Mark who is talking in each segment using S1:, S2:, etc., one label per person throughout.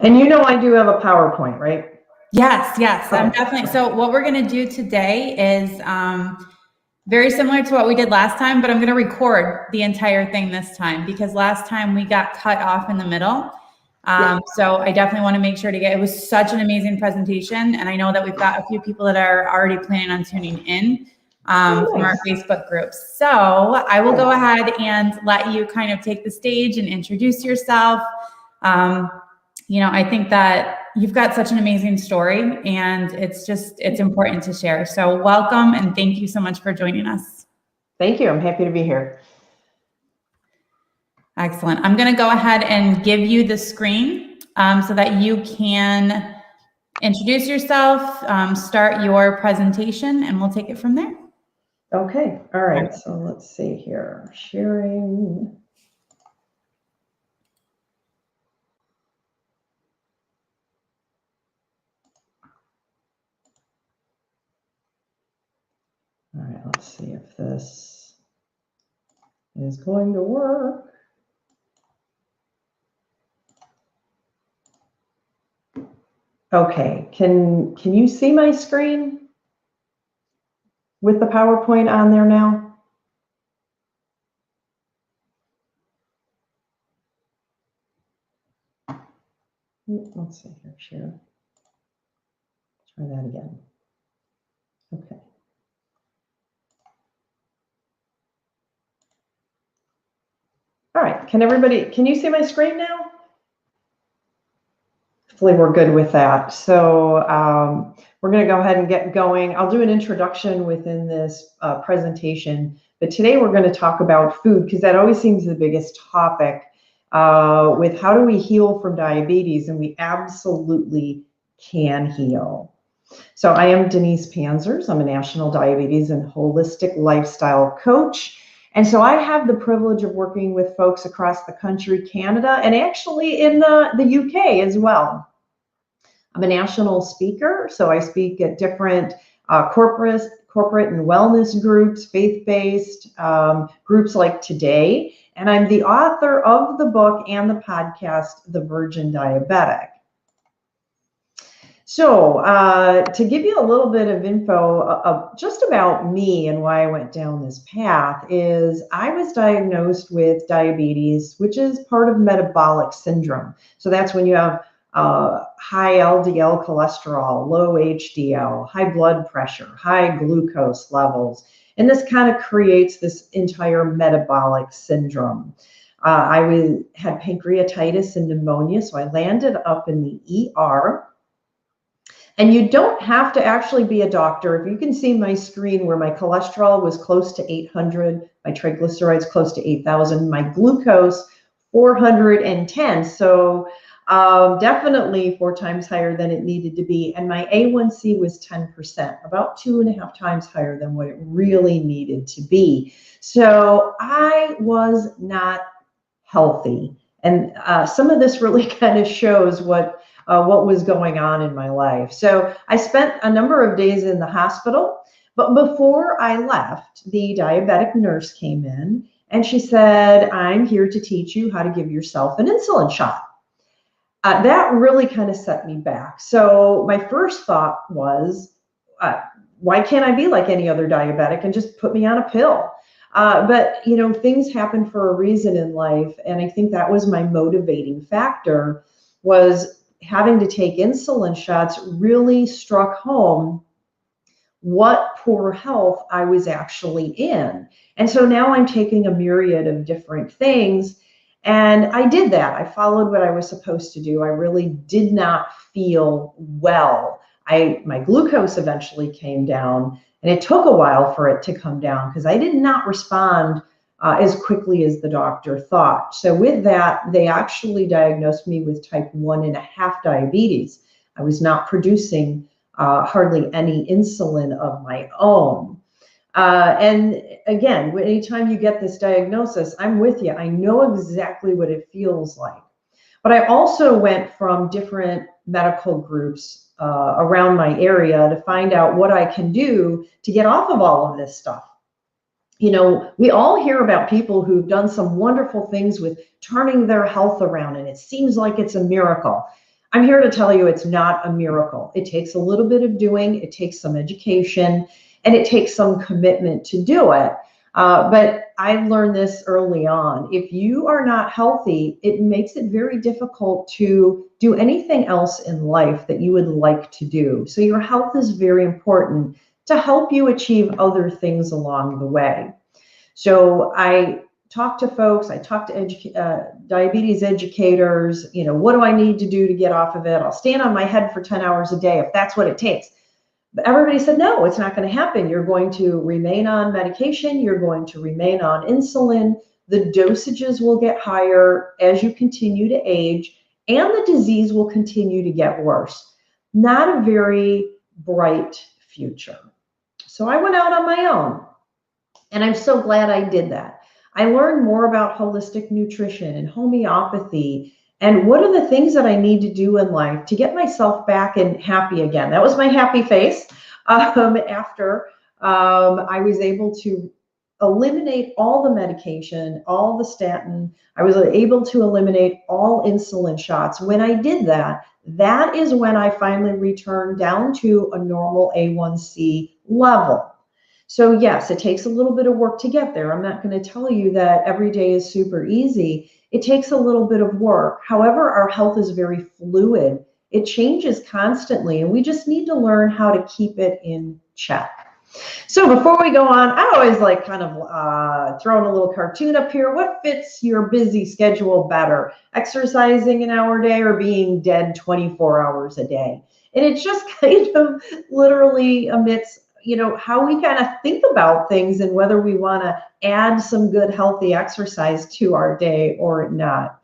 S1: And you know I do have a PowerPoint, right?
S2: Yes. I'm definitely. So what we're going to do today is very similar to what we did last time, but I'm going to record the entire thing this time because last time we got cut off in the middle. So I definitely want to make sure to it was such an amazing presentation. And I know that we've got a few people that are already planning on tuning in from our Facebook groups. So I will go ahead and let you kind of take the stage and introduce yourself. I think that you've got such an amazing story and it's important to share. So welcome and thank you so much for joining us.
S1: Thank you. I'm happy to be here.
S2: Excellent. I'm going to go ahead and give you the screen so that you can introduce yourself, start your presentation, and we'll take it from there.
S1: Okay. All right. So let's see here. Sharing. All right. Let's see if this is going to work. Okay, can you see my screen with the PowerPoint on there now? Let's see here, share. Try that again. Okay. All right, can you see my screen now? Hopefully we're good with that. So we're going to go ahead and get going. I'll do an introduction within this presentation, but today we're going to talk about food because that always seems the biggest topic with how do we heal from diabetes, and we absolutely can heal. So I am Denise Panczyr. I'm a national diabetes and holistic lifestyle coach. And so I have the privilege of working with folks across the country, Canada, and actually in the UK as well. I'm a national speaker, so I speak at different corporate and wellness groups, faith-based groups like today. And I'm the author of the book and the podcast, The Virgin Diabetic. So to give you a little bit of info just about me and why I went down this path is I was diagnosed with diabetes, which is part of metabolic syndrome. So that's when you have high LDL cholesterol, low HDL, high blood pressure, high glucose levels. And this kind of creates this entire metabolic syndrome. I had pancreatitis and pneumonia, so I landed up in the ER. And you don't have to actually be a doctor. If you can see my screen where my cholesterol was close to 800, my triglycerides close to 8,000, my glucose 410. So definitely 4 times higher than it needed to be. And my A1C was 10%, about 2.5 times higher than what it really needed to be. So I was not healthy. And some of this really kind of shows what was going on in my life. So I spent a number of days in the hospital, but before I left, the diabetic nurse came in and she said, "I'm here to teach you how to give yourself an insulin shot." That really kind of set me back. So my first thought was, why can't I be like any other diabetic and just put me on a pill? But things happen for a reason in life. And I think that was my motivating factor, was having to take insulin shots really struck home what poor health I was actually in. And so now I'm taking a myriad of different things. And I did that. I followed what I was supposed to do. I really did not feel well. My glucose eventually came down, and it took a while for it to come down because I did not respond as quickly as the doctor thought. So with that, they actually diagnosed me with type 1.5 diabetes. I was not producing hardly any insulin of my own. And again, anytime you get this diagnosis, I'm with you. I know exactly what it feels like. But I also went from different medical groups around my area to find out what I can do to get off of all of this stuff. We all hear about people who've done some wonderful things with turning their health around, and it seems like it's a miracle. I'm here to tell you it's not a miracle. It takes a little bit of doing, it takes some education, and it takes some commitment to do it. But I learned this early on. If you are not healthy, it makes it very difficult to do anything else in life that you would like to do. So your health is very important to help you achieve other things along the way. So I talk to folks, I talk to diabetes educators, what do I need to do to get off of it? I'll stand on my head for 10 hours a day if that's what it takes. But everybody said, no, it's not going to happen. You're going to remain on medication. You're going to remain on insulin. The dosages will get higher as you continue to age, and the disease will continue to get worse. Not a very bright future. So I went out on my own, and I'm so glad I did that. I learned more about holistic nutrition and homeopathy and what are the things that I need to do in life to get myself back and happy again. That was my happy face after I was able to eliminate all the medication, all the statin. I was able to eliminate all insulin shots. When I did that, that is when I finally returned down to a normal A1C level. So yes, it takes a little bit of work to get there. I'm not going to tell you that every day is super easy. It takes a little bit of work. However, our health is very fluid. It changes constantly, and we just need to learn how to keep it in check. So before we go on, I always like kind of throwing a little cartoon up here. What fits your busy schedule better? Exercising an hour a day or being dead 24 hours a day? And it's just kind of literally amidst how we kind of think about things and whether we want to add some good healthy exercise to our day or not.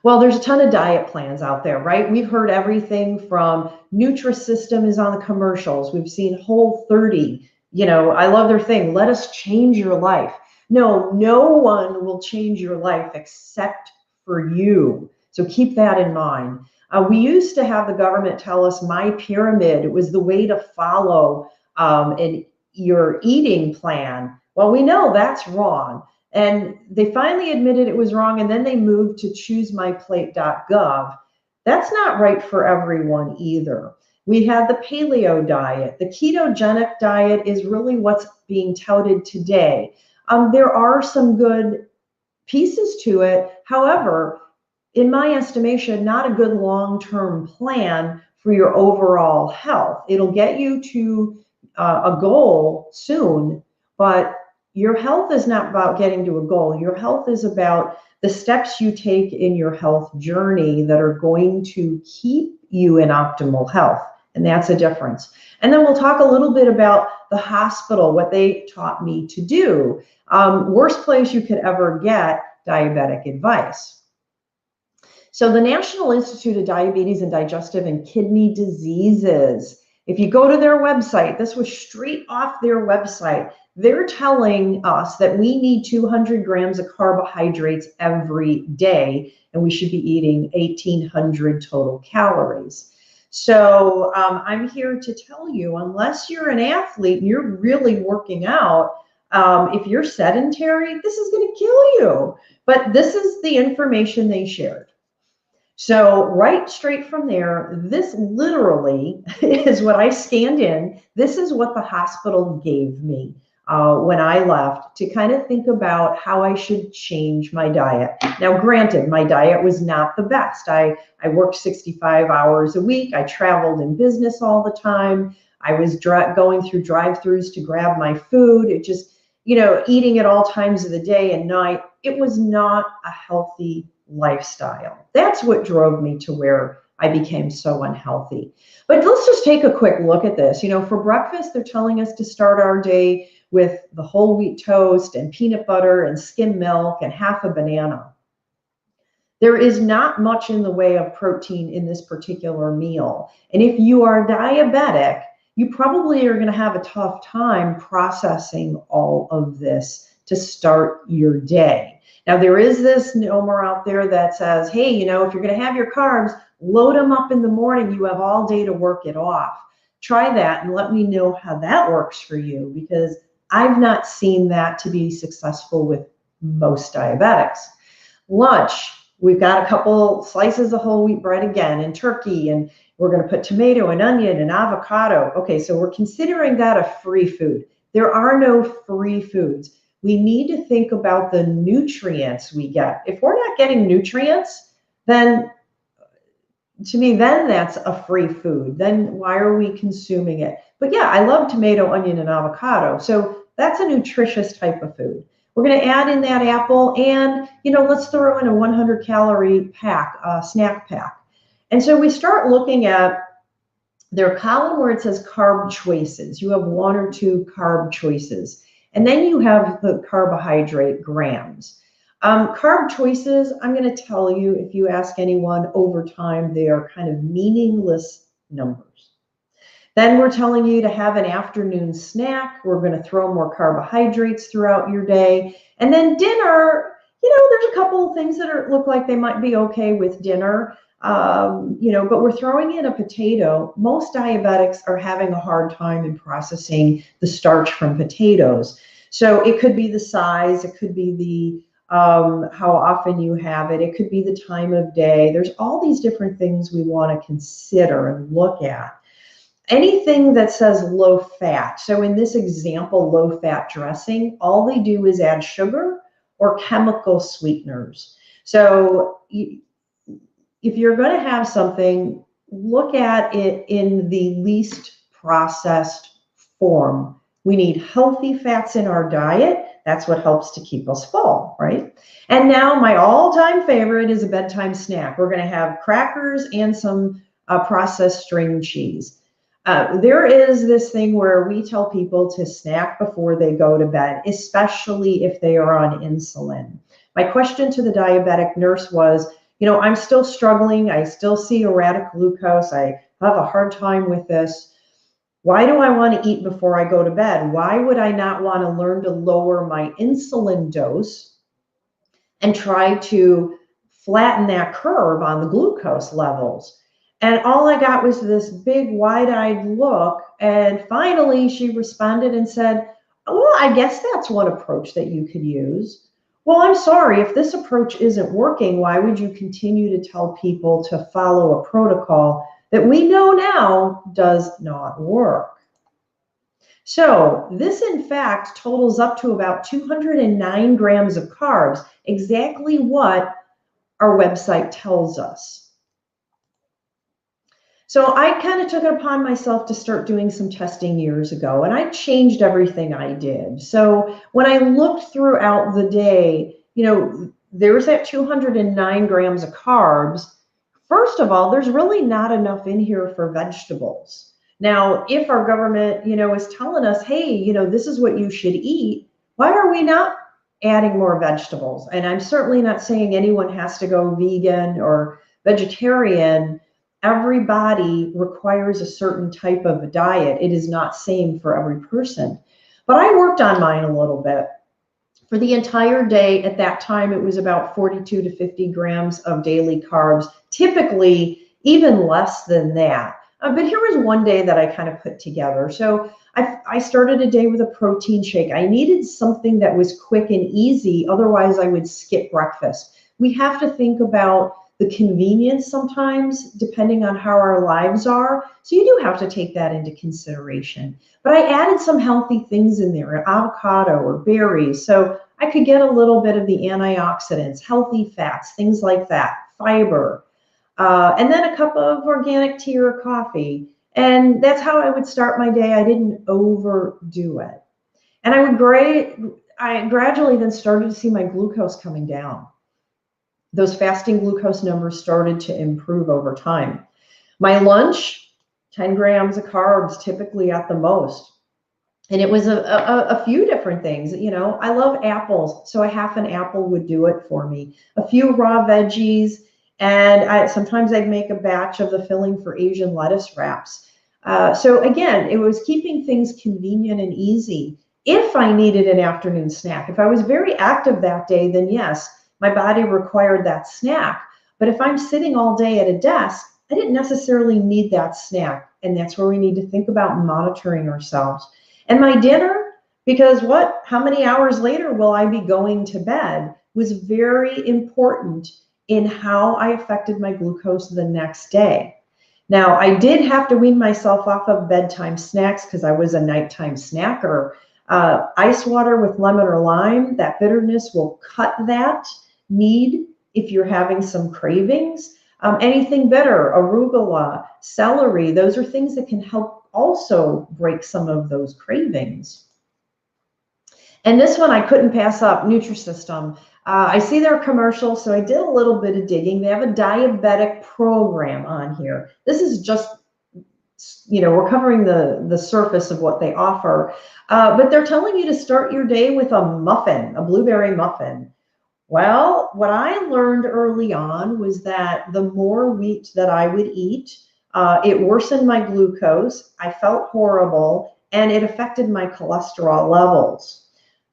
S1: Well, there's a ton of diet plans out there, right? We've heard everything from Nutrisystem is on the commercials. We've seen Whole30. I love their thing. Let us change your life. No one will change your life except for you. So keep that in mind. We used to have the government tell us My Pyramid was the way to follow your eating plan. Well, we know that's wrong. And they finally admitted it was wrong, and then they moved to choosemyplate.gov. That's not right for everyone either. We had the paleo diet. The ketogenic diet is really what's being touted today. There are some good pieces to it. However, in my estimation, not a good long-term plan for your overall health. It'll get you to a goal soon, but your health is not about getting to a goal. Your health is about the steps you take in your health journey that are going to keep you in optimal health. And that's a difference. And then we'll talk a little bit about the hospital, what they taught me to do. Worst place you could ever get diabetic advice. So the National Institute of Diabetes and Digestive and Kidney Diseases, if you go to their website, this was straight off their website, they're telling us that we need 200 grams of carbohydrates every day, and we should be eating 1,800 total calories. So I'm here to tell you, unless you're an athlete and you're really working out, if you're sedentary, this is going to kill you. But this is the information they shared. So right straight from there, this literally is what I scanned in. This is what the hospital gave me when I left to kind of think about how I should change my diet. Now, granted, my diet was not the best. I worked 65 hours a week. I traveled in business all the time. I was going through drive-thrus to grab my food. It just, eating at all times of the day and night. It was not a healthy lifestyle. That's what drove me to where I became so unhealthy. But let's just take a quick look at this. For breakfast, they're telling us to start our day with the whole wheat toast and peanut butter and skim milk and half a banana. There is not much in the way of protein in this particular meal. And if you are diabetic, you probably are going to have a tough time processing all of this to start your day. Now, there is this number out there that says, hey, if you're going to have your carbs, load them up in the morning. You have all day to work it off. Try that and let me know how that works for you, because I've not seen that to be successful with most diabetics. Lunch, we've got a couple slices of whole wheat bread again, and turkey, and we're going to put tomato and onion and avocado. Okay, so we're considering that a free food. There are no free foods. We need to think about the nutrients we get. If we're not getting nutrients, then to me, then that's a free food. Then why are we consuming it? But yeah, I love tomato, onion, and avocado. So that's a nutritious type of food. We're going to add in that apple, and let's throw in a 100-calorie pack, snack pack. And so we start looking at their column where it says carb choices. You have 1 or 2 carb choices. And then you have the carbohydrate grams. Carb choices, I'm going to tell you, if you ask anyone over time, they are kind of meaningless numbers. Then we're telling you to have an afternoon snack. We're going to throw more carbohydrates throughout your day. And then dinner, there's a couple of things that look like they might be okay with dinner. But we're throwing in a potato. Most diabetics are having a hard time in processing the starch from potatoes. So it could be the size, it could be the how often you have it, it could be the time of day. There's all these different things we want to consider and look at. Anything that says low fat. So in this example, low fat dressing, all they do is add sugar or chemical sweeteners. So if you're going to have something, look at it in the least processed form. We need healthy fats in our diet. That's what helps to keep us full, right? And now my all-time favorite is a bedtime snack. We're going to have crackers and some processed string cheese. There is this thing where we tell people to snack before they go to bed, especially if they are on insulin. My question to the diabetic nurse was, I'm still struggling. I still see erratic glucose. I have a hard time with this. Why do I want to eat before I go to bed? Why would I not want to learn to lower my insulin dose and try to flatten that curve on the glucose levels? And all I got was this big wide-eyed look. And finally, she responded and said, well, I guess that's one approach that you could use. Well, I'm sorry, if this approach isn't working, why would you continue to tell people to follow a protocol that we know now does not work? So this, in fact, totals up to about 209 grams of carbs, exactly what our website tells us. So I kind of took it upon myself to start doing some testing years ago, and I changed everything I did. So when I looked throughout the day, there's that 209 grams of carbs. First of all, there's really not enough in here for vegetables. Now, if our government, is telling us, hey, this is what you should eat, why are we not adding more vegetables? And I'm certainly not saying anyone has to go vegan or vegetarian. Every body requires a certain type of a diet. It is not same for every person. But I worked on mine a little bit. For the entire day, at that time, it was about 42 to 50 grams of daily carbs, typically even less than that. But here was one day that I kind of put together. So I started a day with a protein shake. I needed something that was quick and easy. Otherwise, I would skip breakfast. We have to think about the convenience sometimes, depending on how our lives are. So you do have to take that into consideration. But I added some healthy things in there, avocado or berries. So I could get a little bit of the antioxidants, healthy fats, things like that, fiber. And then a cup of organic tea or coffee. And that's how I would start my day. I didn't overdo it. And I gradually then started to see my glucose coming down. Those fasting glucose numbers started to improve over time. My lunch, 10 grams of carbs, typically at the most. And it was a few different things. I love apples, so a half an apple would do it for me. A few raw veggies, and sometimes I'd make a batch of the filling for Asian lettuce wraps. So again, it was keeping things convenient and easy. If I needed an afternoon snack, if I was very active that day, then yes, my body required that snack. But if I'm sitting all day at a desk, I didn't necessarily need that snack. And that's where we need to think about monitoring ourselves. And my dinner, because how many hours later will I be going to bed, was very important in how I affected my glucose the next day. Now, I did have to wean myself off of bedtime snacks because I was a nighttime snacker. Ice water with lemon or lime, that bitterness will cut that need if you're having some cravings. Anything bitter, arugula, celery, those are things that can help also break some of those cravings. And this one I couldn't pass up, Nutrisystem. I see their commercial, so I did a little bit of digging. They have a diabetic program on here. This is just, we're covering the surface of what they offer. But they're telling you to start your day with a muffin, a blueberry muffin. Well, what I learned early on was that the more wheat that I would eat, it worsened my glucose, I felt horrible, and it affected my cholesterol levels.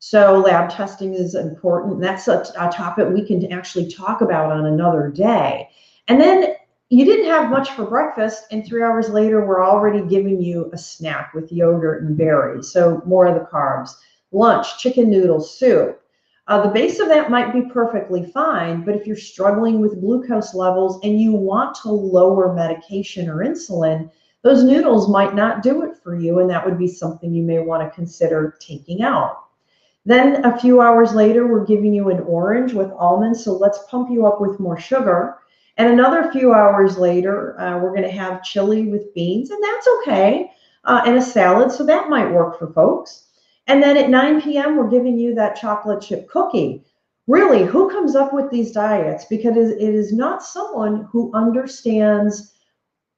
S1: So lab testing is important. That's a topic we can actually talk about on another day. And then you didn't have much for breakfast, and 3 hours later, we're already giving you a snack with yogurt and berries, so more of the carbs. Lunch, chicken noodle soup. The base of that might be perfectly fine, but if you're struggling with glucose levels and you want to lower medication or insulin, those noodles might not do it for you, and that would be something you may want to consider taking out. Then a few hours later, we're giving you an orange with almonds, so let's pump you up with more sugar. And another few hours later, we're going to have chili with beans, and that's okay, and a salad, so that might work for folks. And then at 9 p.m., we're giving you that chocolate chip cookie. Really, who comes up with these diets? Because it is not someone who understands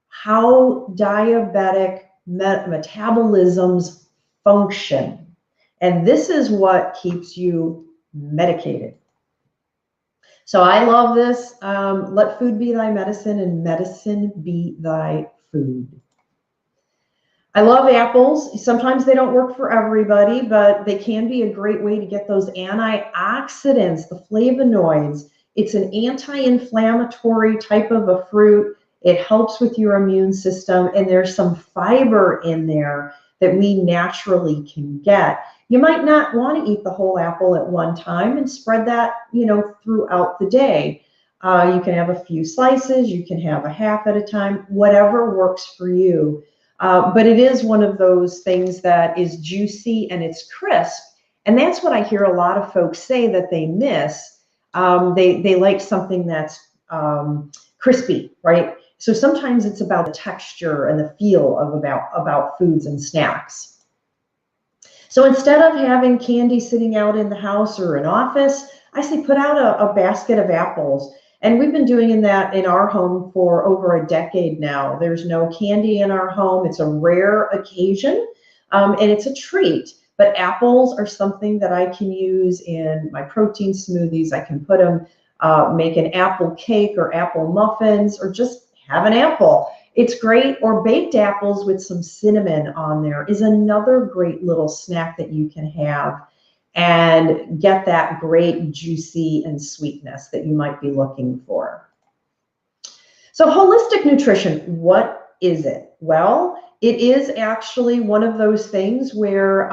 S1: how diabetic metabolisms function. And this is what keeps you medicated. So I love this. Let food be thy medicine and medicine be thy food. I love apples. Sometimes they don't work for everybody, but they can be a great way to get those antioxidants, the flavonoids. It's an anti-inflammatory type of a fruit. It helps with your immune system, and there's some fiber in there that we naturally can get. You might not want to eat the whole apple at one time and spread that, throughout the day. You can have a few slices, you can have a half at a time, whatever works for you. But it is one of those things that is juicy and it's crisp. And that's what I hear a lot of folks say that they miss. They like something that's crispy, right? So sometimes it's about the texture and the feel of about foods and snacks. So instead of having candy sitting out in the house or an office, I say put out a basket of apples. And we've been doing that in our home for over a decade now. There's no candy in our home. It's a rare occasion, and it's a treat. But apples are something that I can use in my protein smoothies. I can put them, make an apple cake or apple muffins, or just have an apple. It's great. Or baked apples with some cinnamon on there is another great little snack that you can have and get that great juicy and sweetness that you might be looking for. So holistic nutrition, what is it? Well, it is actually one of those things where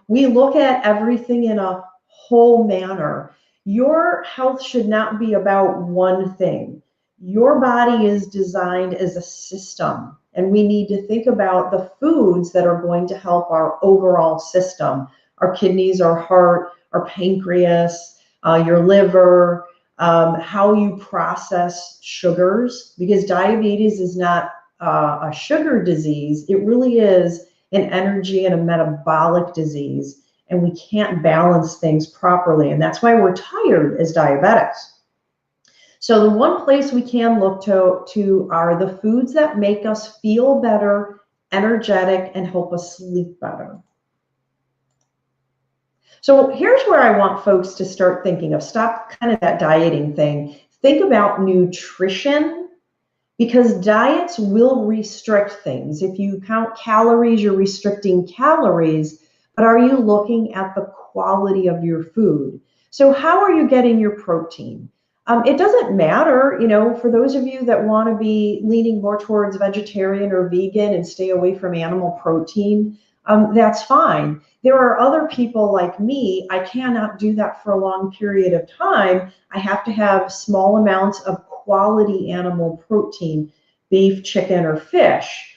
S1: we look at everything in a whole manner. Your health should not be about one thing. Your body is designed as a system, and we need to think about the foods that are going to help our overall system. Our kidneys, our heart, our pancreas, your liver, how you process sugars, because diabetes is not a sugar disease. It really is an energy and a metabolic disease, and we can't balance things properly, and that's why we're tired as diabetics. So the one place we can look to are the foods that make us feel better, energetic, and help us sleep better. So here's where I want folks to start thinking of. Stop kind of that dieting thing. Think about nutrition, because diets will restrict things. If you count calories, you're restricting calories, but are you looking at the quality of your food? So how are you getting your protein? It doesn't matter, for those of you that want to be leaning more towards vegetarian or vegan and stay away from animal protein, that's fine. There are other people like me, I cannot do that for a long period of time. I have to have small amounts of quality animal protein, beef, chicken, or fish.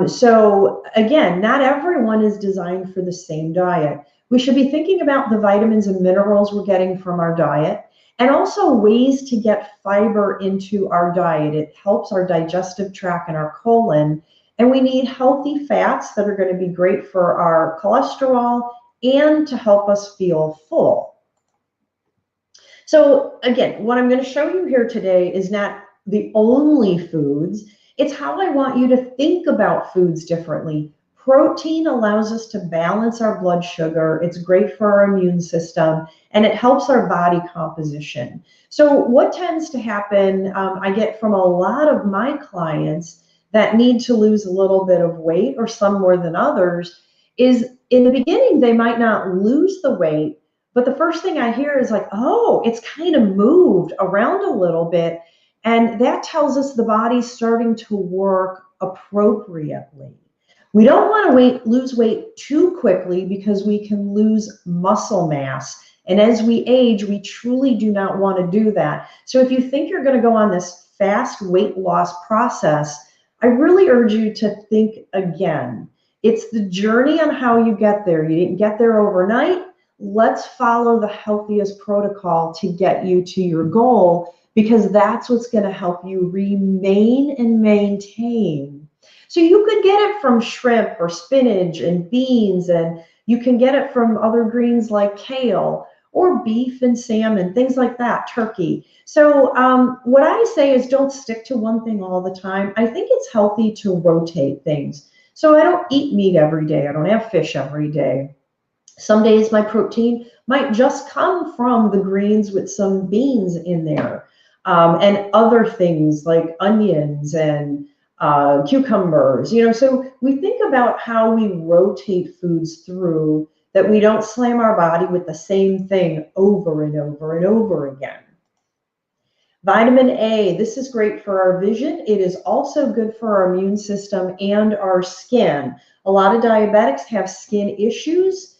S1: So again, not everyone is designed for the same diet. We should be thinking about the vitamins and minerals we're getting from our diet, and also ways to get fiber into our diet. It helps our digestive tract and our colon. And we need healthy fats that are going to be great for our cholesterol and to help us feel full. So again, what I'm going to show you here today is not the only foods. It's how I want you to think about foods differently. Protein allows us to balance our blood sugar. It's great for our immune system, and it helps our body composition. So what tends to happen, I get from a lot of my clients that need to lose a little bit of weight, or some more than others, is in the beginning, they might not lose the weight, but the first thing I hear is like, oh, it's kind of moved around a little bit. And that tells us the body's starting to work appropriately. We don't want to lose weight too quickly because we can lose muscle mass. And as we age, we truly do not want to do that. So if you think you're going to go on this fast weight loss process, I really urge you to think again. It's the journey on how you get there. You didn't get there overnight. Let's follow the healthiest protocol to get you to your goal, because that's what's going to help you remain and maintain. So you could get it from shrimp or spinach and beans, and you can get it from other greens like kale or beef and salmon, things like that, turkey. So what I say is don't stick to one thing all the time. I think it's healthy to rotate things. So I don't eat meat every day. I don't have fish every day. Some days my protein might just come from the greens with some beans in there, and other things like onions and cucumbers. So we think about how we rotate foods through, that we don't slam our body with the same thing over and over and over again. Vitamin A, this is great for our vision. It is also good for our immune system and our skin. A lot of diabetics have skin issues.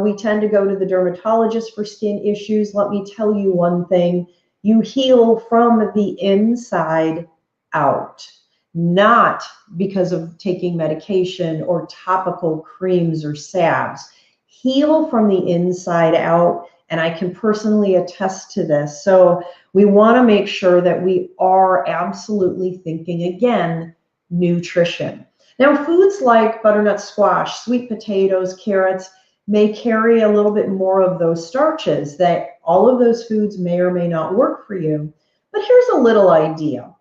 S1: We tend to go to the dermatologist for skin issues. Let me tell you one thing. You heal from the inside out, not because of taking medication or topical creams or salves. Heal from the inside out, and I can personally attest to this. So we want to make sure that we are absolutely thinking, again, nutrition. Now, foods like butternut squash, sweet potatoes, carrots may carry a little bit more of those starches. That all of those foods may or may not work for you. But here's a little idea.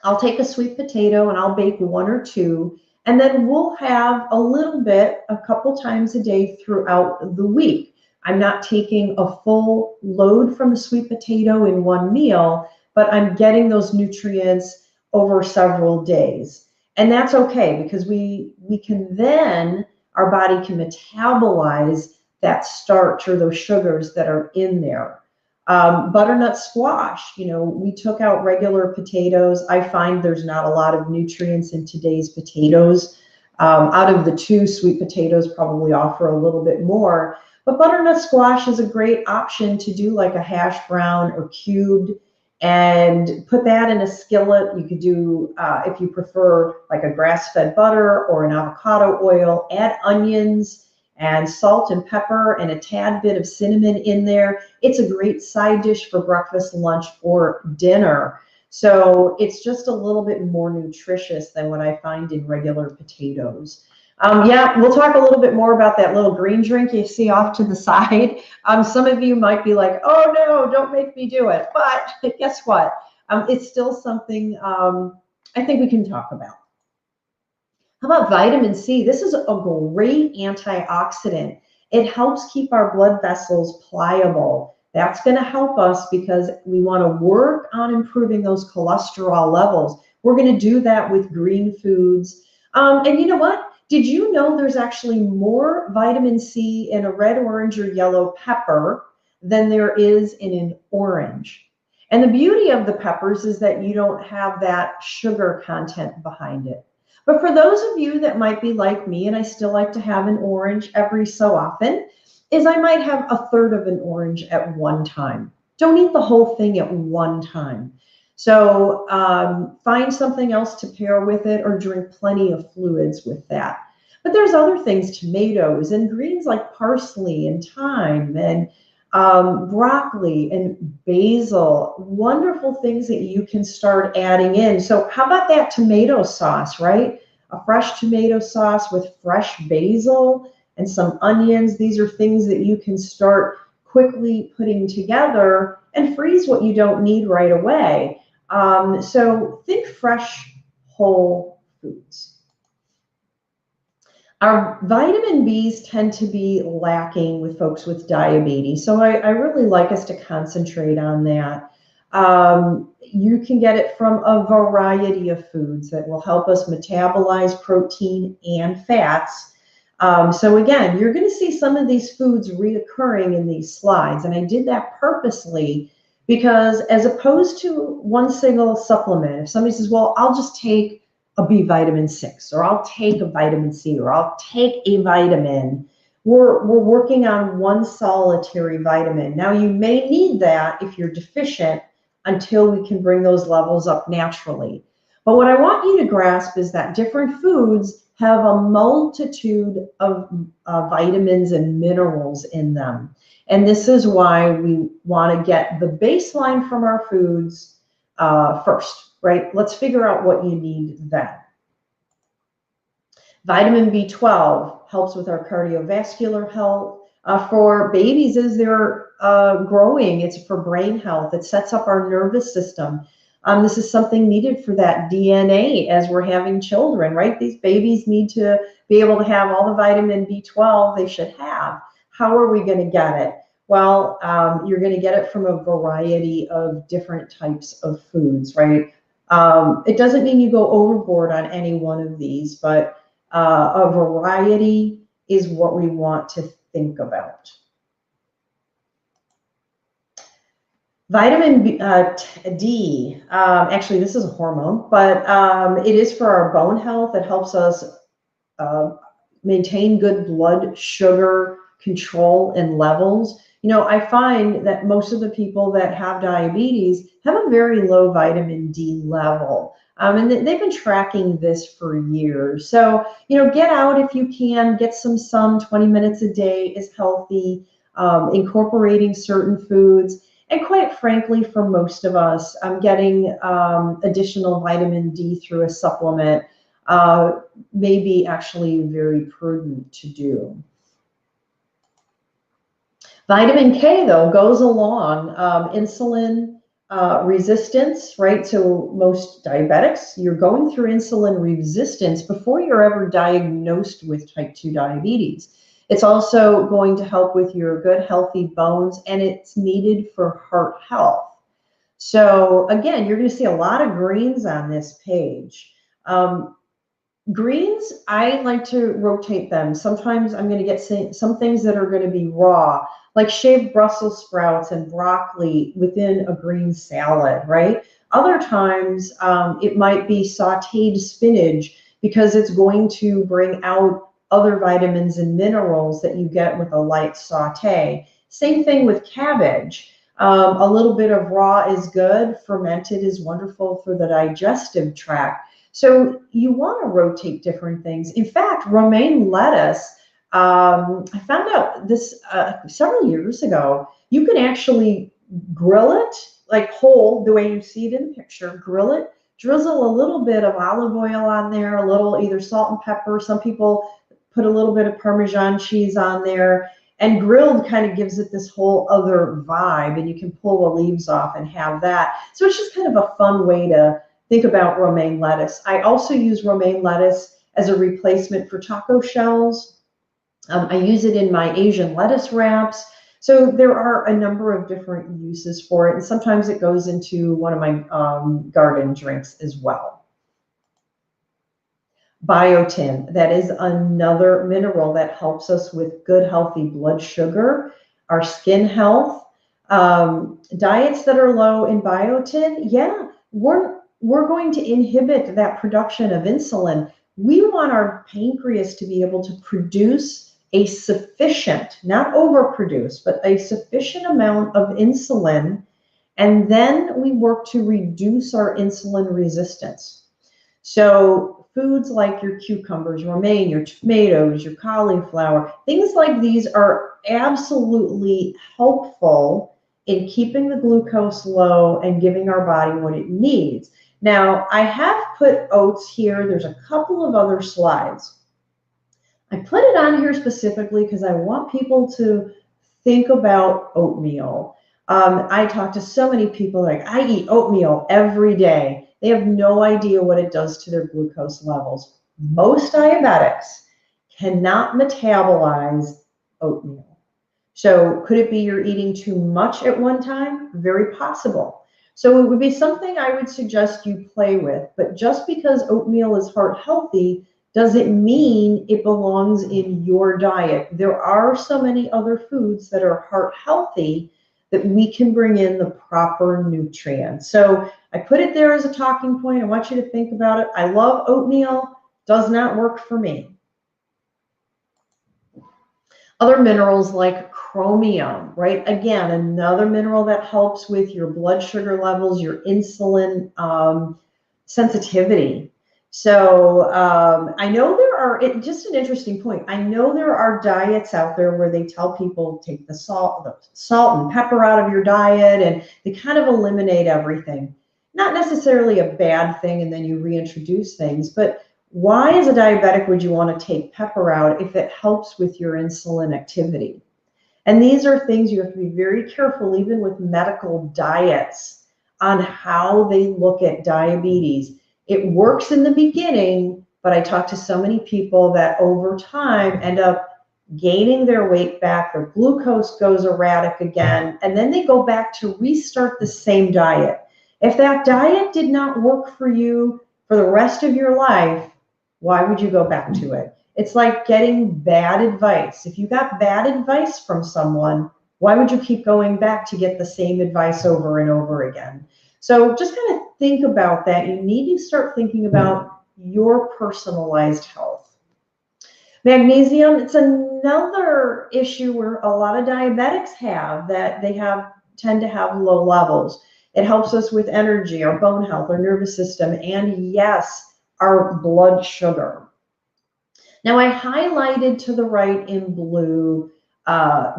S1: I'll take a sweet potato and I'll bake one or two, and then we'll have a little bit a couple times a day throughout the week. I'm not taking a full load from the sweet potato in one meal, but I'm getting those nutrients over several days. And that's okay, because we can then, our body can metabolize that starch or those sugars that are in there. Butternut squash, we took out regular potatoes. I find there's not a lot of nutrients in today's potatoes. Out of the two, sweet potatoes probably offer a little bit more. But butternut squash is a great option to do like a hash brown or cubed, and put that in a skillet. You could do, if you prefer, like a grass-fed butter or an avocado oil. Add onions and salt and pepper and a tad bit of cinnamon in there. It's a great side dish for breakfast, lunch, or dinner. So it's just a little bit more nutritious than what I find in regular potatoes. Yeah, we'll talk a little bit more about that little green drink you see off to the side. Some of you might be like, oh no, don't make me do it. But guess what? It's still something I think we can talk about. How about vitamin C? This is a great antioxidant. It helps keep our blood vessels pliable. That's going to help us because we want to work on improving those cholesterol levels. We're going to do that with green foods. And you know what? Did you know there's actually more vitamin C in a red, orange, or yellow pepper than there is in an orange? And the beauty of the peppers is that you don't have that sugar content behind it. But for those of you that might be like me, and I still like to have an orange every so often, is I might have a third of an orange at one time. Don't eat the whole thing at one time. So find something else to pair with it or drink plenty of fluids with that. But there's other things, tomatoes and greens like parsley and thyme and broccoli and basil, wonderful things that you can start adding in. So how about that tomato sauce, right? A fresh tomato sauce with fresh basil and some onions. These are things that you can start quickly putting together and freeze what you don't need right away. So think fresh, whole foods. Our vitamin Bs tend to be lacking with folks with diabetes, so I really like us to concentrate on that. You can get it from a variety of foods that will help us metabolize protein and fats. So again, you're going to see some of these foods reoccurring in these slides, and I did that purposely because as opposed to one single supplement, if somebody says, well, I'll just take a B vitamin 6, or I'll take a vitamin C, or I'll take a vitamin. We're working on one solitary vitamin. Now you may need that if you're deficient until we can bring those levels up naturally. But what I want you to grasp is that different foods have a multitude of vitamins and minerals in them. And this is why we want to get the baseline from our foods first. Right? Let's figure out what you need then. Vitamin B12 helps with our cardiovascular health. For babies as they're growing, it's for brain health. It sets up our nervous system. This is something needed for that DNA as we're having children, right? These babies need to be able to have all the vitamin B12 they should have. How are we going to get it? Well, you're going to get it from a variety of different types of foods, right? It doesn't mean you go overboard on any one of these, but a variety is what we want to think about. Vitamin D, actually this is a hormone, but it is for our bone health. It helps us maintain good blood sugar control and levels. You know, I find that most of the people that have diabetes have a very low vitamin D level. And they've been tracking this for years. So, you know, get out if you can, get some sun, 20 minutes a day is healthy, incorporating certain foods. And quite frankly, for most of us, getting additional vitamin D through a supplement may be actually very prudent to do. Vitamin K, though, goes along insulin resistance, right? So most diabetics, you're going through insulin resistance before you're ever diagnosed with type 2 diabetes. It's also going to help with your good, healthy bones, and it's needed for heart health. So again, you're going to see a lot of greens on this page. Greens, I like to rotate them. Sometimes I'm going to get some things that are going to be raw, like shaved Brussels sprouts and broccoli within a green salad, right? Other times it might be sauteed spinach because it's going to bring out other vitamins and minerals that you get with a light saute. Same thing with cabbage. A little bit of raw is good. Fermented is wonderful for the digestive tract. So you want to rotate different things. In fact, romaine lettuce, I found out this several years ago, you can actually grill it like whole, the way you see it in the picture, grill it, drizzle a little bit of olive oil on there, a little either salt and pepper. Some people put a little bit of Parmesan cheese on there, and grilled kind of gives it this whole other vibe, and you can pull the leaves off and have that. So it's just kind of a fun way to think about romaine lettuce. I also use romaine lettuce as a replacement for taco shells. I use it in my Asian lettuce wraps. So there are a number of different uses for it, and sometimes it goes into one of my garden drinks as well. Biotin, that is another mineral that helps us with good, healthy blood sugar, our skin health. Diets that are low in biotin, yeah, we're going to inhibit that production of insulin. we want our pancreas to be able to produce a sufficient, not overproduce, but a sufficient amount of insulin. And then we work to reduce our insulin resistance. So foods like your cucumbers, romaine, your tomatoes, your cauliflower, things like these are absolutely helpful in keeping the glucose low and giving our body what it needs. Now, I have put oats here. There's a couple of other slides. I put it on here specifically because I want people to think about oatmeal. I talk to so many people like, I eat oatmeal every day. They have no idea what it does to their glucose levels. Most diabetics cannot metabolize oatmeal. So could it be you're eating too much at one time? Very possible. So it would be something I would suggest you play with. But just because oatmeal is heart healthy doesn't mean it belongs in your diet. There are so many other foods that are heart healthy that we can bring in the proper nutrients. So I put it there as a talking point. I want you to think about it. I love oatmeal, does not work for me. Other minerals like chromium, right? Again, another mineral that helps with your blood sugar levels, your insulin sensitivity. So I know there are, just an interesting point, I know there are diets out there where they tell people take the salt and pepper out of your diet, and they kind of eliminate everything. Not necessarily a bad thing, and then you reintroduce things, but why as a diabetic would you want to take pepper out if it helps with your insulin activity? And these are things you have to be very careful, even with medical diets, on how they look at diabetes. It works in the beginning, but I talk to so many people that over time end up gaining their weight back, their glucose goes erratic again, and then they go back to restart the same diet. If that diet did not work for you for the rest of your life, why would you go back to it? It's like getting bad advice. If you got bad advice from someone, why would you keep going back to get the same advice over and over again? So just kind of think about that. You need to start thinking about your personalized health. Magnesium, it's another issue where a lot of diabetics have, that they tend to have low levels. It helps us with energy, our bone health, our nervous system, and yes, our blood sugar. Now I highlighted to the right in blue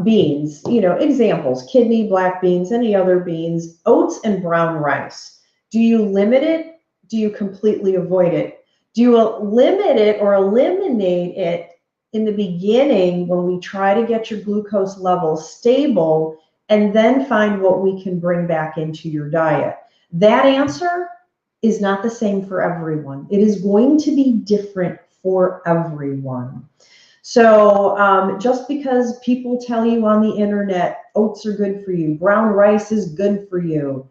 S1: beans, examples, kidney, black beans, any other beans, oats, and brown rice. Do you limit it? Do you completely avoid it? Do you limit it or eliminate it in the beginning when we try to get your glucose levels stable and then find what we can bring back into your diet? That answer is not the same for everyone. It is going to be different for everyone. So just because people tell you on the internet, oats are good for you, brown rice is good for you,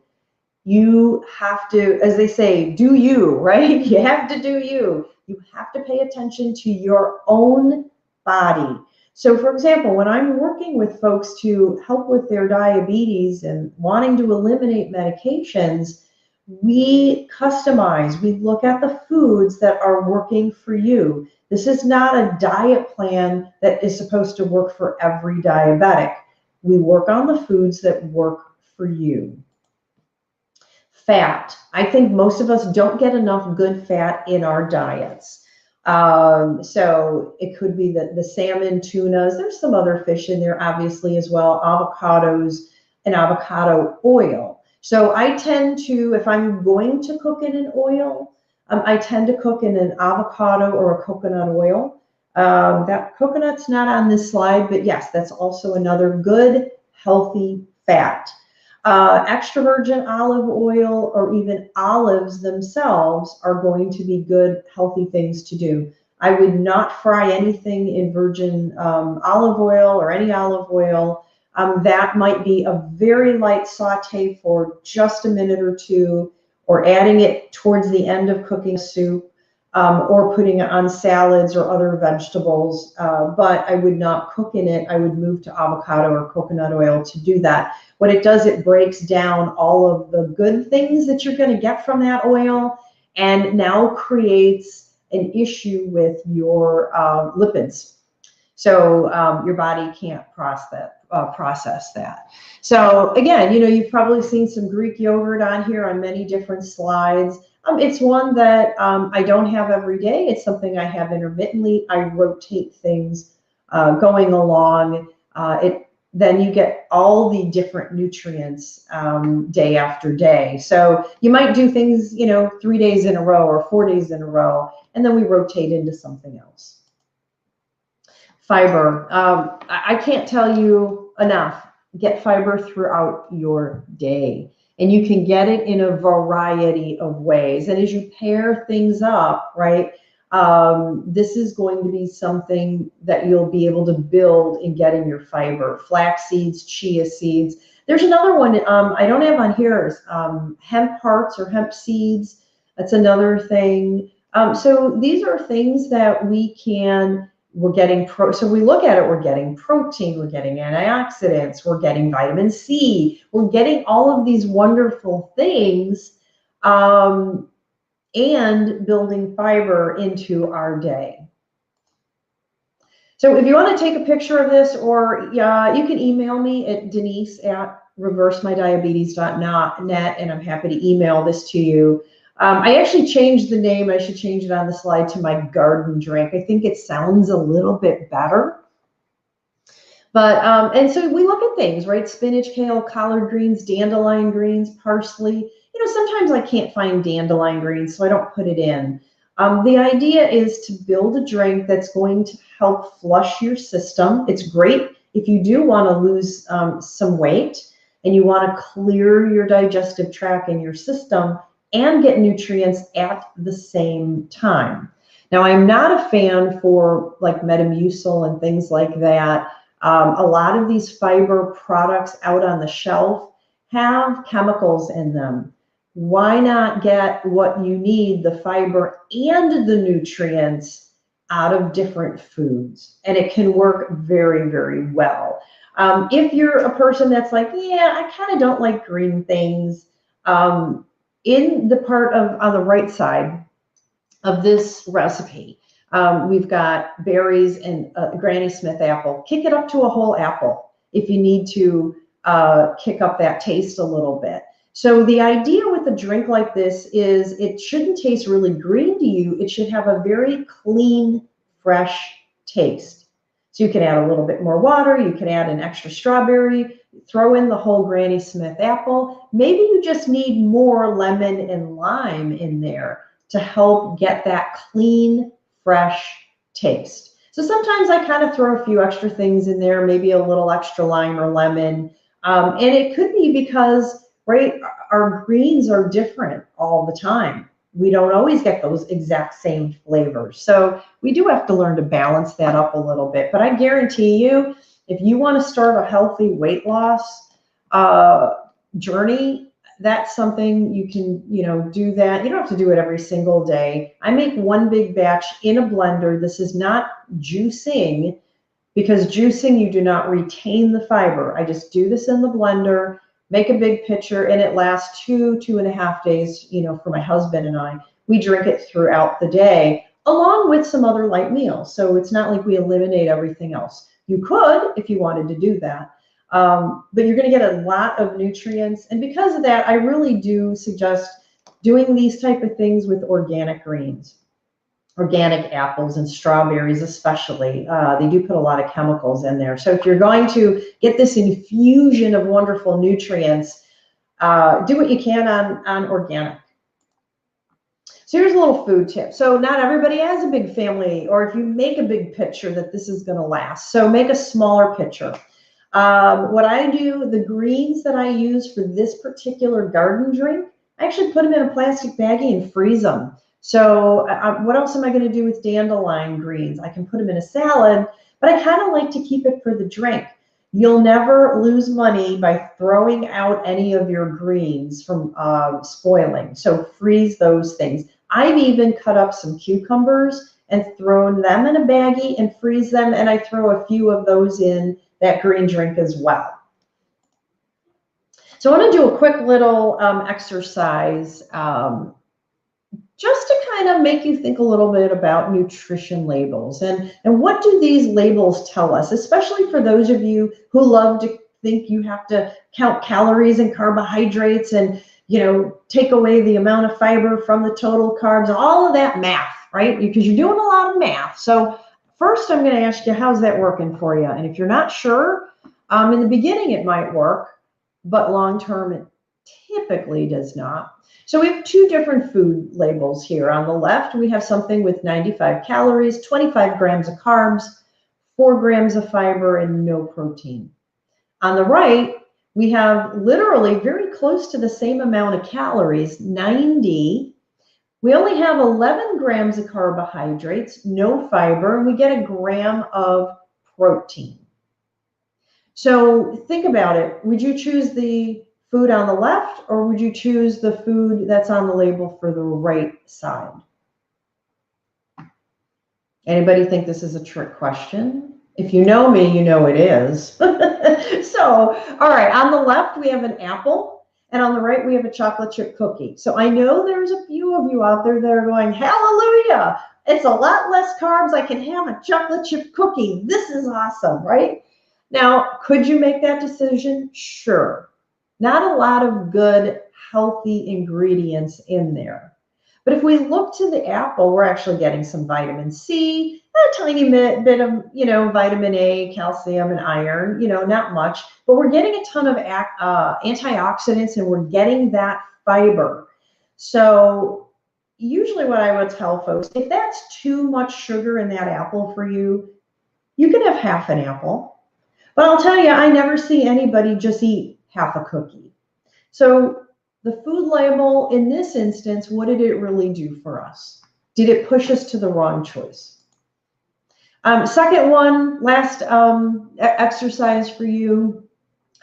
S1: you have to, as they say, do you, right? You have to do you. You have to pay attention to your own body. So for example, when I'm working with folks to help with their diabetes and wanting to eliminate medications, we customize, we look at the foods that are working for you. This is not a diet plan that is supposed to work for every diabetic. We work on the foods that work for you. Fat. I think most of us don't get enough good fat in our diets. So it could be the salmon, tunas. There's some other fish in there, obviously, as well, avocados and avocado oil. So I tend to, if I'm going to cook in an oil, I tend to cook in an avocado or a coconut oil. That coconut's not on this slide, but yes, that's also another good, healthy fat. Extra virgin olive oil or even olives themselves are going to be good, healthy things to do. I would not fry anything in virgin olive oil or any olive oil. That might be a very light saute for just a minute or two, or adding it towards the end of cooking soup, or putting it on salads or other vegetables. But I would not cook in it. I would move to avocado or coconut oil to do that. What it does, it breaks down all of the good things that you're going to get from that oil and now creates an issue with your lipids. So your body can't process that. So again, you've probably seen some Greek yogurt on here on many different slides. It's one that I don't have every day. It's something I have intermittently. I rotate things going along. Then you get all the different nutrients day after day. So you might do things, 3 days in a row or 4 days in a row, and then we rotate into something else. Fiber. I can't tell you enough. Get fiber throughout your day. And you can get it in a variety of ways. And as you pair things up, right, this is going to be something that you'll be able to build in getting your fiber. Flax seeds, chia seeds. There's another one I don't have on here is hemp hearts or hemp seeds. That's another thing. So these are things that we're getting so we look at it, we're getting protein, we're getting antioxidants, we're getting vitamin C, we're getting all of these wonderful things and building fiber into our day. So if you want to take a picture of this, or you can email me at denise@reversemydiabetes.net, and I'm happy to email this to you. I actually changed the name. I should change it on the slide to my garden drink. I think it sounds a little bit better. But, and so we look at things, right? Spinach, kale, collard greens, dandelion greens, parsley. Sometimes I can't find dandelion greens, so I don't put it in. The idea is to build a drink that's going to help flush your system. It's great if you do want to lose some weight and you want to clear your digestive tract and your system and get nutrients at the same time. Now, I'm not a fan for like Metamucil and things like that. A lot of these fiber products out on the shelf have chemicals in them. Why not get what you need, the fiber and the nutrients, out of different foods? And it can work very, very well. If you're a person that's like, yeah, I kind of don't like green things, in the part on the right side of this recipe, we've got berries and Granny Smith apple. Kick it up to a whole apple if you need to kick up that taste a little bit. So the idea with a drink like this is it shouldn't taste really green to you. It should have a very clean, fresh taste. So you can add a little bit more water. You can add an extra strawberry. Throw in the whole Granny Smith apple. Maybe you just need more lemon and lime in there to help get that clean, fresh taste. So sometimes I kind of throw a few extra things in there, maybe a little extra lime or lemon. And it could be because, right, our greens are different all the time. We don't always get those exact same flavors. So we do have to learn to balance that up a little bit. But I guarantee you, if you want to start a healthy weight loss journey, that's something you can, do that. You don't have to do it every single day. I make one big batch in a blender. This is not juicing, because juicing, you do not retain the fiber. I just do this in the blender, make a big pitcher, and it lasts 2.5 days, for my husband and I. We drink it throughout the day, along with some other light meals. So it's not like we eliminate everything else. You could if you wanted to do that, but you're going to get a lot of nutrients. And because of that, I really do suggest doing these type of things with organic greens, organic apples and strawberries especially. They do put a lot of chemicals in there. So if you're going to get this infusion of wonderful nutrients, do what you can on organic. So here's a little food tip. So not everybody has a big family, or if you make a big pitcher, that this is going to last. So make a smaller pitcher. What I do, the greens that I use for this particular garden drink, I actually put them in a plastic baggie and freeze them. So what else am I going to do with dandelion greens? I can put them in a salad, but I kind of like to keep it for the drink. You'll never lose money by throwing out any of your greens from spoiling. So freeze those things. I've even cut up some cucumbers and thrown them in a baggie and freeze them, and I throw a few of those in that green drink as well. So I want to do a quick little exercise just to kind of make you think a little bit about nutrition labels and what do these labels tell us, especially for those of you who love to think you have to count calories and carbohydrates and, you know, take away the amount of fiber from the total carbs, all of that math, right? Because you're doing a lot of math. So first, I'm going to ask you, how's that working for you? And if you're not sure, in the beginning, it might work, but long-term, it typically does not. So we have two different food labels here. On the left, we have something with 95 calories, 25 grams of carbs, 4 grams of fiber, and no protein. On the right, we have literally very close to the same amount of calories, 90. We only have 11 grams of carbohydrates, no fiber, and we get a gram of protein. So think about it. Would you choose the food on the left, or would you choose the food that's on the label for the right side? Anybody think this is a trick question? If you know me, you know it is. So, all right, on the left, we have an apple, and on the right, we have a chocolate chip cookie. So I know there's a few of you out there that are going, hallelujah, it's a lot less carbs. I can have a chocolate chip cookie. This is awesome, right? Now, could you make that decision? Sure. Not a lot of good, healthy ingredients in there. But if we look to the apple, we're actually getting some vitamin C, a tiny bit of, you know, vitamin A, calcium, and iron, you know, not much. But we're getting a ton of antioxidants, and we're getting that fiber. So usually what I would tell folks, if that's too much sugar in that apple for you, you can have half an apple. But I'll tell you, I never see anybody just eat half a cookie. So the food label in this instance, what did it really do for us? Did it push us to the wrong choice? Second one, last exercise for you.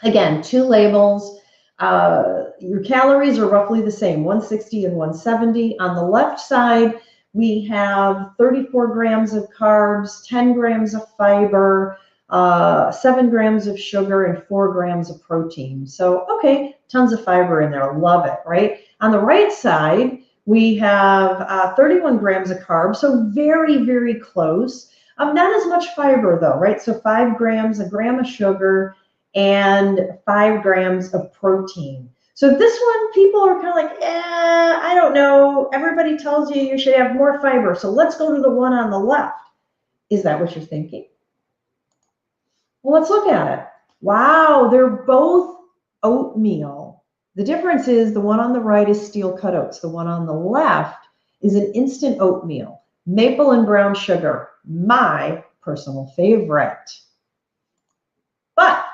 S1: Again, two labels. Your calories are roughly the same, 160 and 170. On the left side, we have 34 grams of carbs, 10 grams of fiber, 7 grams of sugar, and 4 grams of protein. So, okay, tons of fiber in there. Love it, right? On the right side, we have 31 grams of carbs, so very, very close. Not as much fiber though, right? So 5 grams, a gram of sugar, and 5 grams of protein. So this one, people are kind of like, I don't know. Everybody tells you you should have more fiber, so let's go to the one on the left. Is that what you're thinking? Well, let's look at it. Wow, they're both oatmeal. The difference is the one on the right is steel cut oats. The one on the left is an instant oatmeal, maple and brown sugar, my personal favorite. But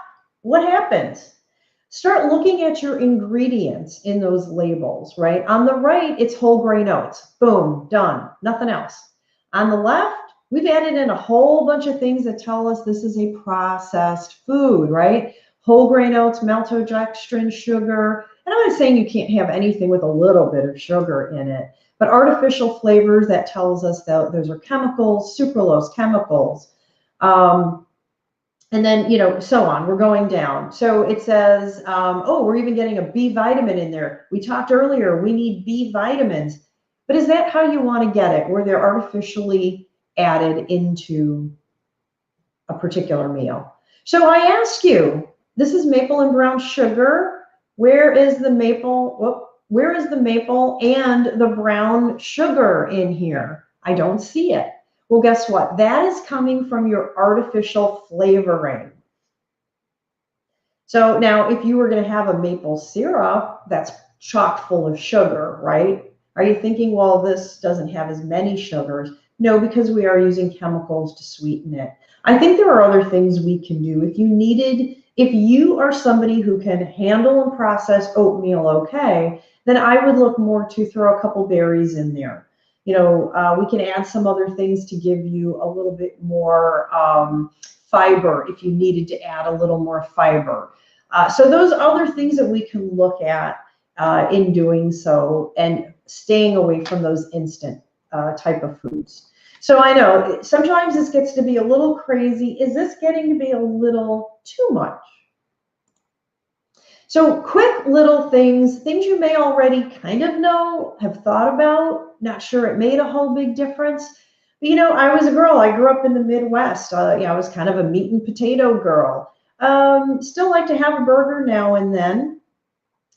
S1: what happens? Start looking at your ingredients in those labels, right? On the right, it's whole grain oats. Boom, done, nothing else. On the left, we've added in a whole bunch of things that tell us this is a processed food, right? Whole grain oats, maltodextrin, sugar. And I'm not saying you can't have anything with a little bit of sugar in it, but artificial flavors, that tells us that those are chemicals, sucralose chemicals. And then, you know, so on, we're going down. So it says, oh, we're even getting a B vitamin in there. We talked earlier, we need B vitamins. But is that how you want to get it, where they're artificially added into a particular meal? So I ask you, this is maple and brown sugar. Where is the maple? Where is the maple and the brown sugar in here? I don't see it. Well, guess what? That is coming from your artificial flavoring. So now if you were going to have a maple syrup, that's chock full of sugar, right? Are you thinking, well, this doesn't have as many sugars? No, because we are using chemicals to sweeten it. I think there are other things we can do. If you are somebody who can handle and process oatmeal okay, then I would look more to throw a couple berries in there. You know, we can add some other things to give you a little bit more fiber if you needed to add a little more fiber. So those other things that we can look at in doing so, and staying away from those instant type of foods. So I know sometimes this gets to be a little crazy. Is this getting to be a little too much? So quick little things you may already kind of know, have thought about, not sure it made a whole big difference. But, I was a girl. I grew up in the Midwest. I was kind of a meat and potato girl. Still like to have a burger now and then.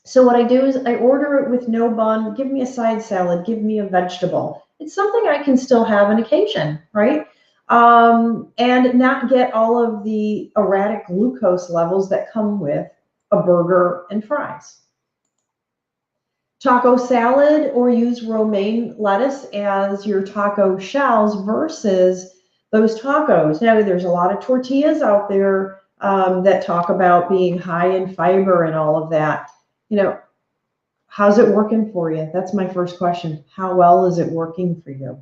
S1: So what I do is I order it with no bun. Give me a side salad. Give me a vegetable. It's something I can still have on occasion, right? And not get all of the erratic glucose levels that come with a burger and fries. Taco salad, or use romaine lettuce as your taco shells versus those tacos. Now, there's a lot of tortillas out there that talk about being high in fiber and all of that. How's it working for you? That's my first question. How well is it working for you?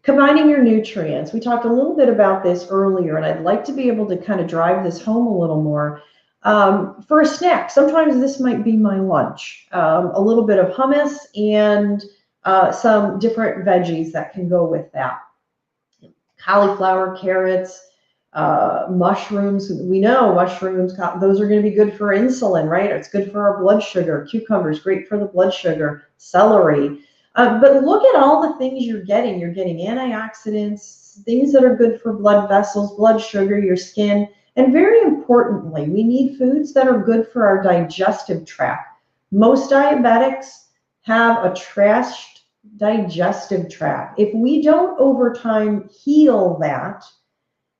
S1: Combining your nutrients. We talked a little bit about this earlier, and I'd like to be able to kind of drive this home a little more. For a snack, sometimes this might be my lunch. A little bit of hummus and some different veggies that can go with that. Cauliflower, carrots, mushrooms. We know mushrooms, those are going to be good for insulin, right? It's good for our blood sugar. Cucumbers, great for the blood sugar. Celery. But look at all the things you're getting. You're getting antioxidants, things that are good for blood vessels, blood sugar, your skin. And very importantly, we need foods that are good for our digestive tract. Most diabetics have a trashed digestive tract. If we don't over time heal that,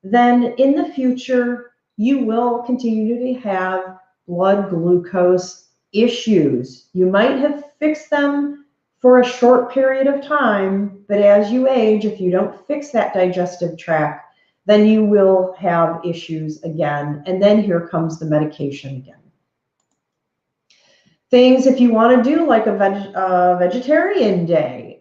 S1: then in the future, you will continue to have blood glucose issues. You might have fixed them for a short period of time, but as you age, if you don't fix that digestive tract, then you will have issues again. And then here comes the medication again. Things if you want to do like a vegetarian day.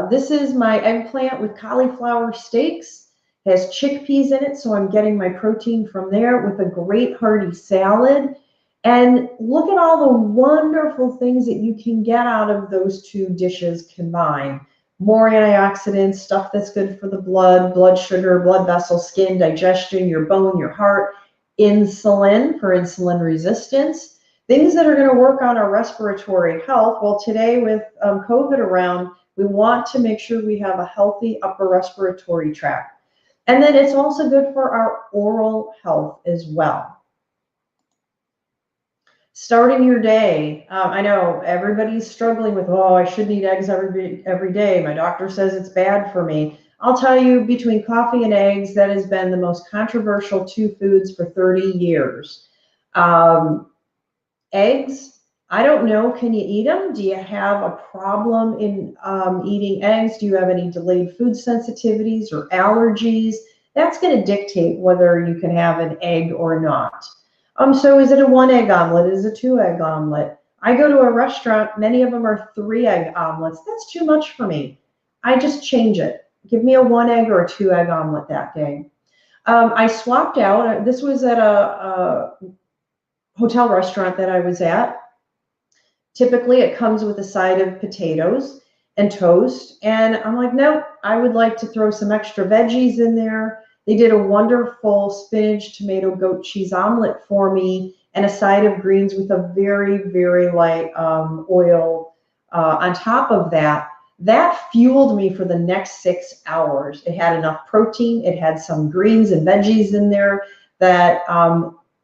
S1: This is my eggplant with cauliflower steaks. It has chickpeas in it, so I'm getting my protein from there with a great hearty salad. And look at all the wonderful things that you can get out of those two dishes combined. More antioxidants, stuff that's good for the blood sugar, blood vessel, skin, digestion, your bone, your heart, insulin for insulin resistance, things that are going to work on our respiratory health. Well, today with COVID around, we want to make sure we have a healthy upper respiratory tract. And then it's also good for our oral health as well. Starting your day. I know everybody's struggling with, I shouldn't eat eggs every day. My doctor says it's bad for me. I'll tell you, between coffee and eggs, that has been the most controversial two foods for 30 years. Eggs, I don't know, can you eat them? Do you have a problem in eating eggs? Do you have any delayed food sensitivities or allergies? That's going to dictate whether you can have an egg or not. So is it a 1-egg omelet? Is it a 2-egg omelet? I go to a restaurant, many of them are 3-egg omelets. That's too much for me. I just change it. Give me a 1-egg or a 2-egg omelet that day. I swapped out, this was at a hotel restaurant that I was at. Typically it comes with a side of potatoes and toast. And I'm like, nope, I would like to throw some extra veggies in there. They did a wonderful spinach, tomato, goat cheese omelet for me and a side of greens with a very, very light oil on top of that. That fueled me for the next 6 hours. It had enough protein. It had some greens and veggies in there that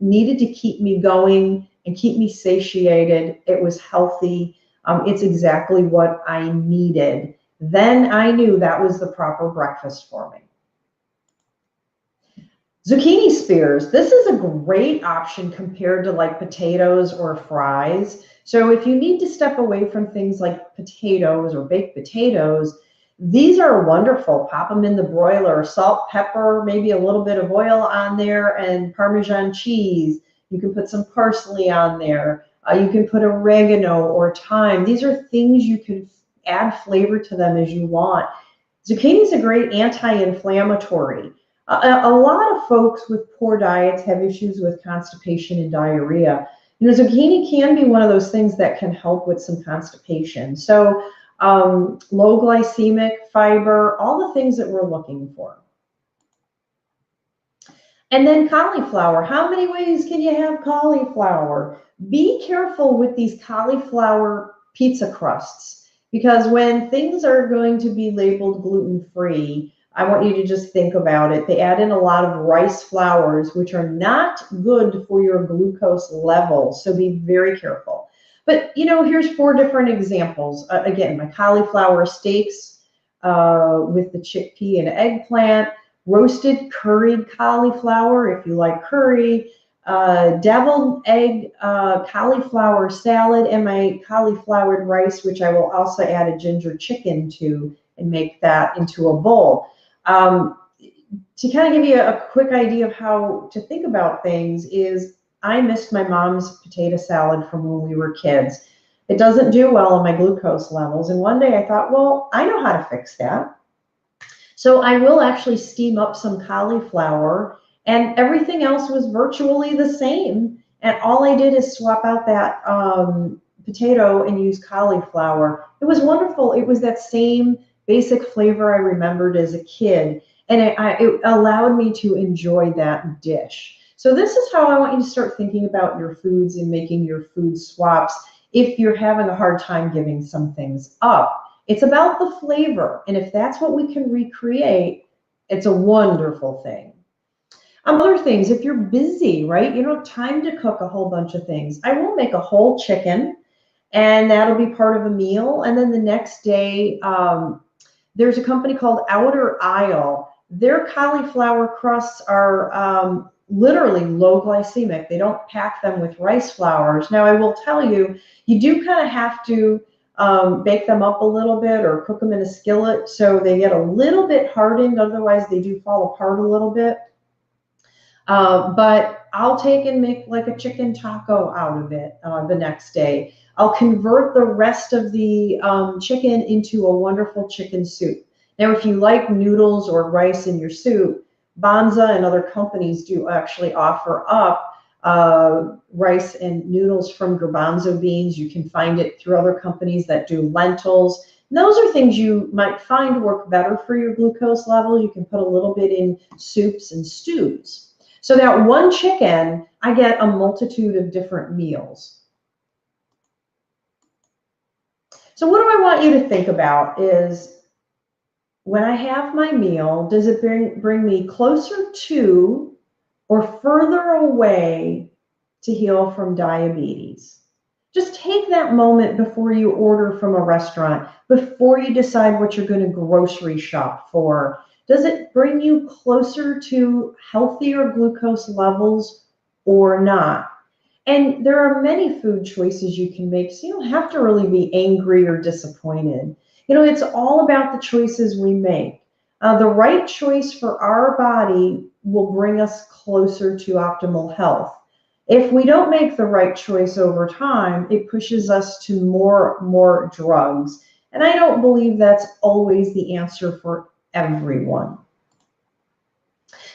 S1: needed to keep me going and keep me satiated. It was healthy. It's exactly what I needed. Then I knew that was the proper breakfast for me. Zucchini spears. This is a great option compared to like potatoes or fries. So if you need to step away from things like potatoes or baked potatoes, these are wonderful. Pop them in the broiler, salt, pepper, maybe a little bit of oil on there, and Parmesan cheese. You can put some parsley on there. You can put oregano or thyme. These are things you can add flavor to them as you want. Zucchini is a great anti-inflammatory. A lot of folks with poor diets have issues with constipation and diarrhea. Zucchini can be one of those things that can help with some constipation. So low glycemic, fiber, all the things that we're looking for. And then cauliflower. How many ways can you have cauliflower? Be careful with these cauliflower pizza crusts, because when things are going to be labeled gluten-free, I want you to just think about it. They add in a lot of rice flours, which are not good for your glucose levels. So be very careful. But, here's 4 different examples. Again, my cauliflower steaks with the chickpea and eggplant, roasted curried cauliflower, if you like curry, deviled egg cauliflower salad, and my cauliflowered rice, which I will also add a ginger chicken to and make that into a bowl. To kind of give you a quick idea of how to think about things is I missed my mom's potato salad from when we were kids. It doesn't do well on my glucose levels. And one day I thought, well, I know how to fix that. So I will actually steam up some cauliflower, and everything else was virtually the same. And all I did is swap out that potato and use cauliflower. It was wonderful. It was that same basic flavor I remembered as a kid. And it allowed me to enjoy that dish. So this is how I want you to start thinking about your foods and making your food swaps if you're having a hard time giving some things up. It's about the flavor. And if that's what we can recreate, it's a wonderful thing. Other things, if you're busy, right? You don't have time to cook a whole bunch of things. I will make a whole chicken, and that'll be part of a meal. And then the next day, there's a company called Outer Isle. Their cauliflower crusts are literally low glycemic. They don't pack them with rice flours. Now, I will tell you, you do kind of have to bake them up a little bit or cook them in a skillet so they get a little bit hardened. Otherwise, they do fall apart a little bit. But I'll take and make like a chicken taco out of it the next day. I'll convert the rest of the chicken into a wonderful chicken soup. Now, if you like noodles or rice in your soup, Banza and other companies do actually offer up rice and noodles from garbanzo beans. You can find it through other companies that do lentils. And those are things you might find work better for your glucose level. You can put a little bit in soups and stews. So that one chicken, I get a multitude of different meals. So what do I want you to think about is, when I have my meal, does it bring me closer to or further away to heal from diabetes? Just take that moment before you order from a restaurant, before you decide what you're going to grocery shop for. Does it bring you closer to healthier glucose levels or not? And there are many food choices you can make, so you don't have to really be angry or disappointed. It's all about the choices we make. The right choice for our body will bring us closer to optimal health. If we don't make the right choice over time, it pushes us to more drugs. And I don't believe that's always the answer for everyone.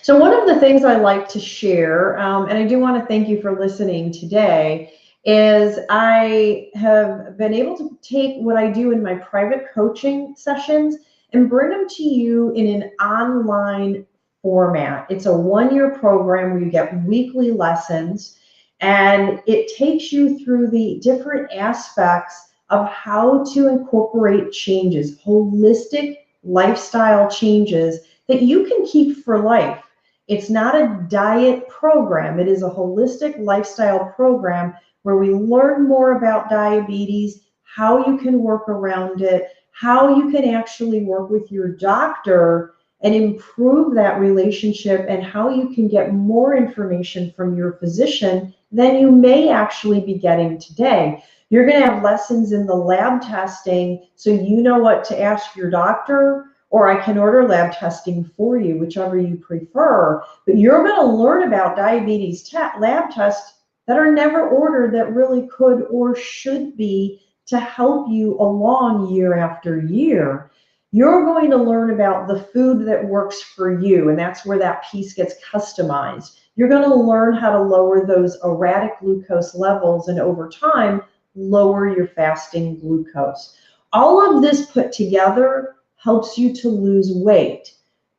S1: So one of the things I like to share, and I do want to thank you for listening today, is I have been able to take what I do in my private coaching sessions and bring them to you in an online format. It's a 1-year program where you get weekly lessons, and it takes you through the different aspects of how to incorporate changes, holistic lifestyle changes that you can keep for life. It's not a diet program. It is a holistic lifestyle program where we learn more about diabetes, how you can work around it, how you can actually work with your doctor and improve that relationship, and how you can get more information from your physician than you may actually be getting today. You're going to have lessons in the lab testing, so you know what to ask your doctor, or I can order lab testing for you, whichever you prefer. But you're going to learn about diabetes lab tests that are never ordered that really could or should be to help you along year after year. You're going to learn about the food that works for you, and that's where that piece gets customized. You're going to learn how to lower those erratic glucose levels, and over time, lower your fasting glucose. All of this put together helps you to lose weight.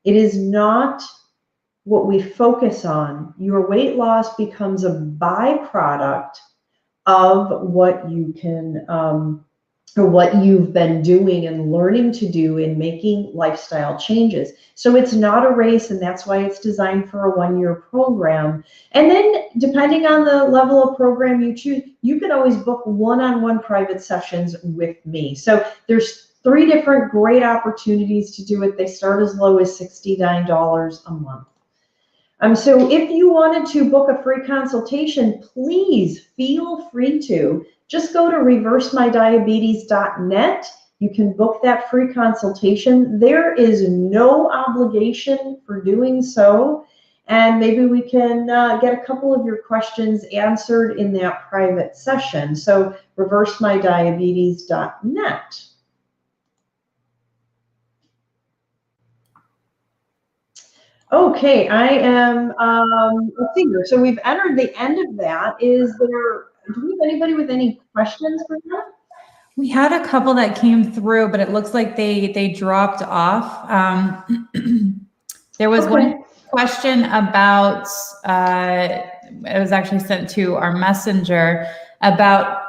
S1: It is not what we focus on, your weight loss becomes a byproduct of what you can, or what you've been doing and learning to do in making lifestyle changes. So it's not a race, and that's why it's designed for a 1-year program. And then depending on the level of program you choose, you can always book one-on-one private sessions with me. So there's 3 different great opportunities to do it. They start as low as $69 a month. So if you wanted to book a free consultation, please feel free to. Just go to reversemydiabetes.net. You can book that free consultation. There is no obligation for doing so. And maybe we can get a couple of your questions answered in that private session. So reversemydiabetes.net. Okay, I am, let's see here. So we've entered the end of that. Do we have anybody with any questions for that?
S2: We had a couple that came through, but it looks like they dropped off. There was one question about, it was actually sent to our messenger, about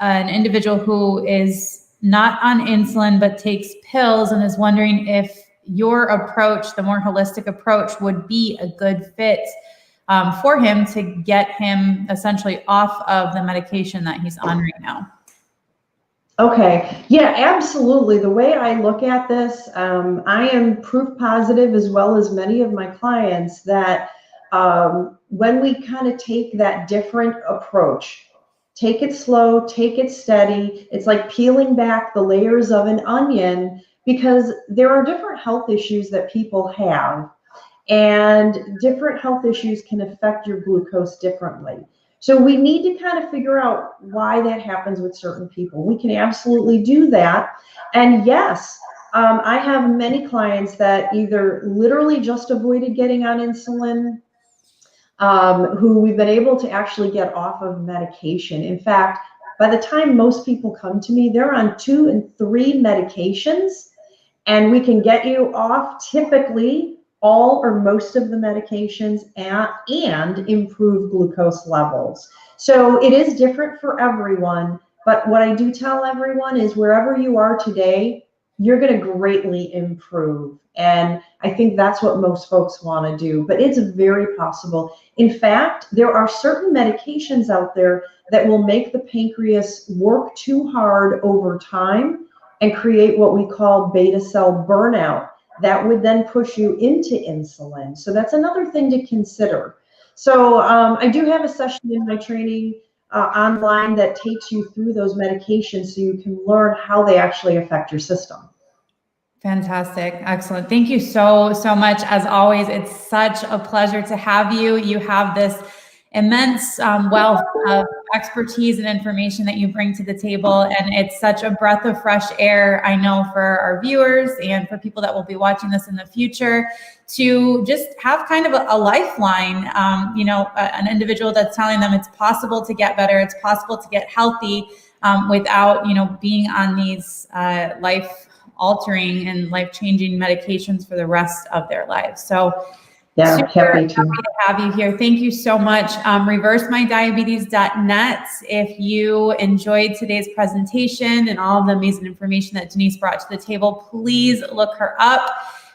S2: an individual who is not on insulin but takes pills and is wondering if your approach, the more holistic approach, would be a good fit for him to get him essentially off of the medication that he's on right now.
S1: Okay, yeah, absolutely. The way I look at this, I am proof positive, as well as many of my clients, that when we kind of take that different approach, take it slow, take it steady, it's like peeling back the layers of an onion, because there are different health issues that people have, and different health issues can affect your glucose differently. So we need to kind of figure out why that happens with certain people. We can absolutely do that. And yes, I have many clients that either literally just avoided getting on insulin, who we've been able to actually get off of medication. In fact, by the time most people come to me, they're on 2 and 3 medications, and we can get you off typically all or most of the medications and improve glucose levels. So it is different for everyone, but what I do tell everyone is wherever you are today, you're going to greatly improve. And I think that's what most folks want to do, but it's very possible. In fact, there are certain medications out there that will make the pancreas work too hard over time and create what we call beta cell burnout. That would then push you into insulin. So that's another thing to consider. So I do have a session in my training online that takes you through those medications so you can learn how they actually affect your system.
S2: Fantastic. Excellent. Thank you so much. As always, it's such a pleasure to have you. You have this immense wealth of expertise and information that you bring to the table. And it's such a breath of fresh air, I know, for our viewers and for people that will be watching this in the future, to just have kind of a lifeline, an individual that's telling them it's possible to get better, it's possible to get healthy without, being on these life-altering and life-changing medications for the rest of their lives. So
S1: yeah,
S2: happy to have you here. Thank you so much. Reversemydiabetes.net. If you enjoyed today's presentation and all of the amazing information that Denise brought to the table, please look her up.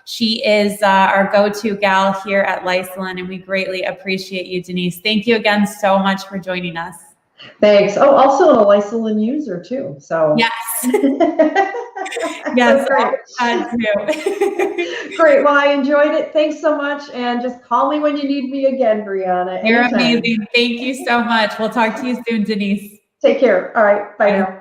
S2: She is our go-to gal here at Lysolin, and we greatly appreciate you, Denise. Thank you again so much for joining us.
S1: Thanks. Oh, also a Lysolin user too. So
S2: yes. Yes,
S1: great.
S2: Too.
S1: Great. Well, I enjoyed it. Thanks so much. And just call me when you need me again, Brianna.
S2: You're
S1: anytime.
S2: amazing. Thank you so much. We'll talk to you soon, Denise.
S1: Take care. All right. Bye now.